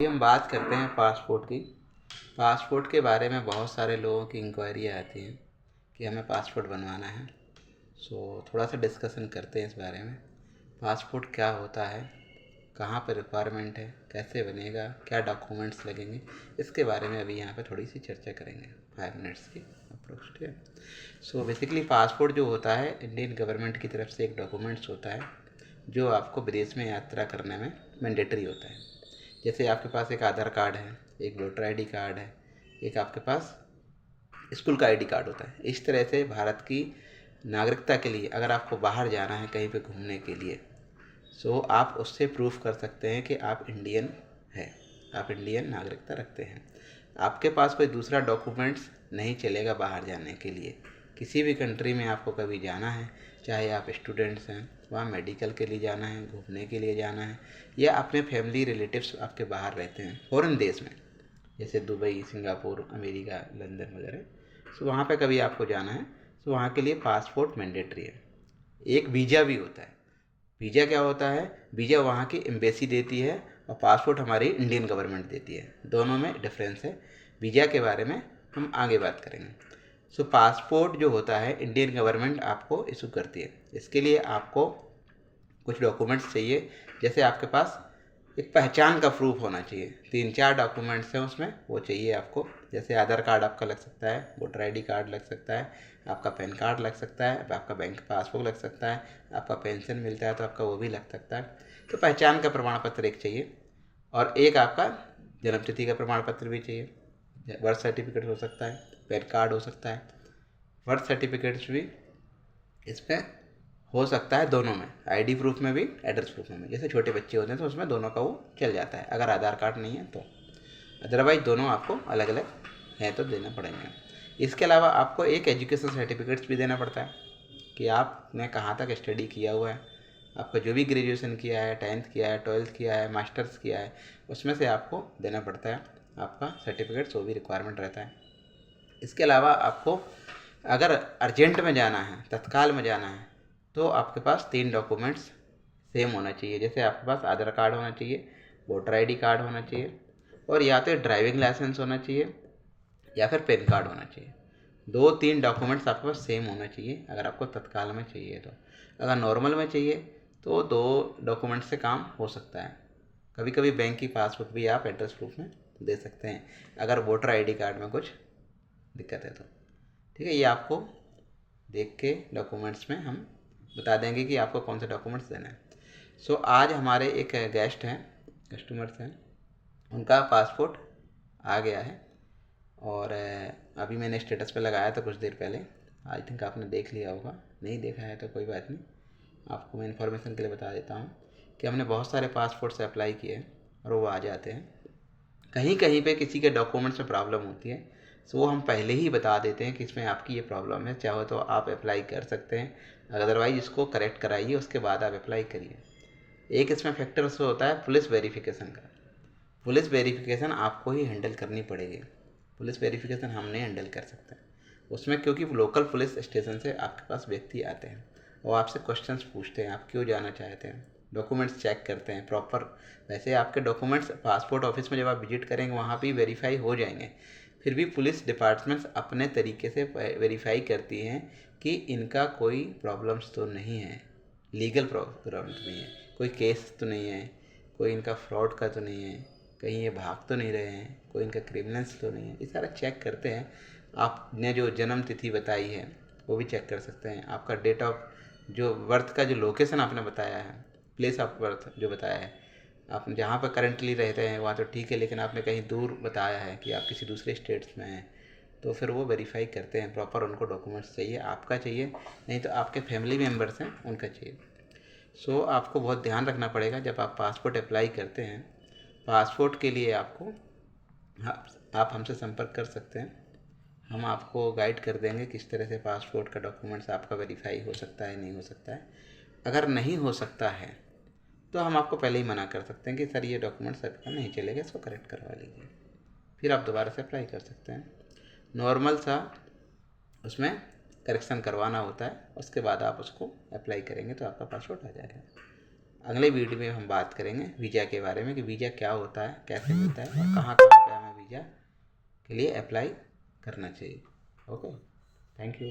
हम बात करते हैं पासपोर्ट की। पासपोर्ट के बारे में बहुत सारे लोगों की इंक्वायरी आती हैं कि हमें पासपोर्ट बनवाना है। थोड़ा सा डिस्कशन करते हैं इस बारे में। पासपोर्ट क्या होता है, कहाँ पर रिक्वायरमेंट है, कैसे बनेगा, क्या डॉक्यूमेंट्स लगेंगे, इसके बारे में अभी यहाँ पे थोड़ी सी चर्चा करेंगे 5 मिनट्स की अप्रोक्स। ठीक है। बेसिकली पासपोर्ट जो होता है इंडियन गवर्नमेंट की तरफ से एक डॉक्यूमेंट्स होता है जो आपको विदेश में यात्रा करने में मैंडेटरी होता है। जैसे आपके पास एक आधार कार्ड है, एक वोटर आईडी कार्ड है, एक आपके पास स्कूल का आईडी कार्ड होता है। इस तरह से भारत की नागरिकता के लिए अगर आपको बाहर जाना है कहीं पे घूमने के लिए, आप उससे प्रूफ कर सकते हैं कि आप इंडियन हैं, आप इंडियन नागरिकता रखते हैं। आपके पास कोई दूसरा डॉक्यूमेंट्स नहीं चलेगा बाहर जाने के लिए। किसी भी कंट्री में आपको कभी जाना है, चाहे आप स्टूडेंट्स हैं, वहाँ मेडिकल के लिए जाना है, घूमने के लिए जाना है, या अपने फैमिली रिलेटिव्स आपके बाहर रहते हैं फॉरेन देश में, जैसे दुबई, सिंगापुर, अमेरिका, लंदन वगैरह, वहाँ पे कभी आपको जाना है तो वहाँ के लिए पासपोर्ट मैंडेटरी है। एक वीज़ा भी होता है। वीज़ा क्या होता है? वीज़ा वहाँ की एम्बेसी देती है और पासपोर्ट हमारी इंडियन गवर्नमेंट देती है। दोनों में डिफरेंस है। वीज़ा के बारे में हम आगे बात करेंगे। पासपोर्ट जो होता है इंडियन गवर्नमेंट आपको इशू करती है। इसके लिए आपको कुछ डॉक्यूमेंट्स चाहिए। जैसे आपके पास एक पहचान का प्रूफ होना चाहिए। 3-4 डॉक्यूमेंट्स हैं उसमें, वो चाहिए आपको। जैसे आधार कार्ड आपका लग सकता है, वोटर आईडी कार्ड लग सकता है, आपका पैन कार्ड लग सकता है, आपका बैंक पासबुक लग सकता है, आपका पेंशन मिलता है तो आपका वो भी लग सकता है। तो पहचान का प्रमाण पत्र एक चाहिए, और एक आपका जन्मतिथि का प्रमाण पत्र भी चाहिए। बर्थ सर्टिफिकेट हो सकता है, पैन कार्ड हो सकता है। बर्थ सर्टिफिकेट्स भी इसमें हो सकता है, दोनों में, आईडी प्रूफ में भी, एड्रेस प्रूफ में भी। जैसे छोटे बच्चे होते हैं तो उसमें दोनों का वो चल जाता है, अगर आधार कार्ड नहीं है तो। अदरवाइज दोनों आपको अलग अलग हैं तो देना पड़ेंगे। इसके अलावा आपको एक एजुकेशन सर्टिफिकेट्स भी देना पड़ता है कि आपने कहाँ तक स्टडी किया हुआ है। आपका जो भी ग्रेजुएशन किया है, 10th किया है, 12th किया है, मास्टर्स किया है, उसमें से आपको देना पड़ता है आपका सर्टिफिकेट्स, वो भी रिक्वायरमेंट रहता है। इसके अलावा आपको अगर अर्जेंट में जाना है, तत्काल में जाना है, तो आपके पास 3 डॉक्यूमेंट्स सेम होना चाहिए। जैसे आपके पास आधार कार्ड होना चाहिए, वोटर आईडी कार्ड होना चाहिए, और या तो ड्राइविंग लाइसेंस होना चाहिए या फिर पैन कार्ड होना चाहिए। 2-3 डॉक्यूमेंट्स आपके पास सेम होना चाहिए अगर आपको तत्काल में चाहिए तो। अगर नॉर्मल में चाहिए तो 2 डॉक्यूमेंट्स से काम हो सकता है। कभी कभी बैंक की पासबुक भी आप एड्रेस प्रूफ में दे सकते हैं अगर वोटर आईडी कार्ड में कुछ दिक्कत है तो। ठीक है, ये आपको देख के डॉक्यूमेंट्स में हम बता देंगे कि आपको कौन से डॉक्यूमेंट्स देना है। आज हमारे एक गेस्ट हैं, कस्टमर्स हैं, उनका पासपोर्ट आ गया है, और अभी मैंने स्टेटस पे लगाया था कुछ देर पहले। आई थिंक आपने देख लिया होगा, नहीं देखा है तो कोई बात नहीं, आपको मैं इन्फॉर्मेशन के लिए बता देता हूँ कि हमने बहुत सारे पासपोर्ट से अप्लाई किए हैं और वो आ जाते हैं। कहीं कहीं पे किसी के डॉक्यूमेंट्स में प्रॉब्लम होती है, वो हम पहले ही बता देते हैं कि इसमें आपकी ये प्रॉब्लम है, चाहो तो आप अप्लाई कर सकते हैं, अदरवाइज इसको करेक्ट कराइए, उसके बाद आप अप्लाई करिए। एक इसमें फैक्टर उसको होता है पुलिस वेरिफिकेशन का। पुलिस वेरिफिकेशन आपको ही हैंडल करनी पड़ेगी। पुलिस वेरिफिकेशन हम नहीं हैंडल कर सकते उसमें, क्योंकि लोकल पुलिस स्टेशन से आपके पास व्यक्ति आते हैं और आपसे क्वेश्चंस पूछते हैं, आप क्यों जाना चाहते हैं, डॉक्यूमेंट्स चेक करते हैं प्रॉपर। वैसे आपके डॉक्यूमेंट्स पासपोर्ट ऑफिस में जब आप विजिट करेंगे वहाँ भी वेरीफाई हो जाएंगे, फिर भी पुलिस डिपार्टमेंट्स अपने तरीके से वेरीफाई करती हैं कि इनका कोई प्रॉब्लम्स तो नहीं है, लीगल प्रॉब्लम तो नहीं है, कोई केस तो नहीं है, कोई इनका फ्रॉड का तो नहीं है, कहीं ये भाग तो नहीं रहे हैं, कोई इनका क्रिमिनल्स तो नहीं है, ये सारा चेक करते हैं। आपने जो जन्म तिथि बताई है वो भी चेक कर सकते हैं। आपका डेट ऑफ जो बर्थ का जो लोकेशन आपने बताया है, प्लेस ऑफ बर्थ जो बताया है, आप जहाँ पर करंटली रहते हैं वहाँ तो ठीक है, लेकिन आपने कहीं दूर बताया है कि आप किसी दूसरे स्टेट्स में हैं, तो फिर वो वेरीफाई करते हैं प्रॉपर। उनको डॉक्यूमेंट्स चाहिए, आपका चाहिए, नहीं तो आपके फैमिली मेम्बर्स हैं उनका चाहिए। आपको बहुत ध्यान रखना पड़ेगा जब आप पासपोर्ट अप्लाई करते हैं। पासपोर्ट के लिए आपको आप हमसे संपर्क कर सकते हैं, हम आपको गाइड कर देंगे किस तरह से पासपोर्ट का डॉक्यूमेंट्स आपका वेरीफाई हो सकता है, नहीं हो सकता है। अगर नहीं हो सकता है तो हम आपको पहले ही मना कर सकते हैं कि सर ये डॉक्यूमेंट्स आपका नहीं चलेगा, इसको करेक्ट करवा लीजिए, फिर आप दोबारा से अप्लाई कर सकते हैं। नॉर्मल सा उसमें करेक्शन करवाना होता है, उसके बाद आप उसको अप्लाई करेंगे तो आपका पासपोर्ट आ जाएगा। अगले वीडियो में हम बात करेंगे वीज़ा के बारे में कि वीज़ा क्या होता है, कैसे मिलता है और कहाँ कहाँ पे हमें वीज़ा के लिए अप्लाई करना चाहिए। Okay, thank you.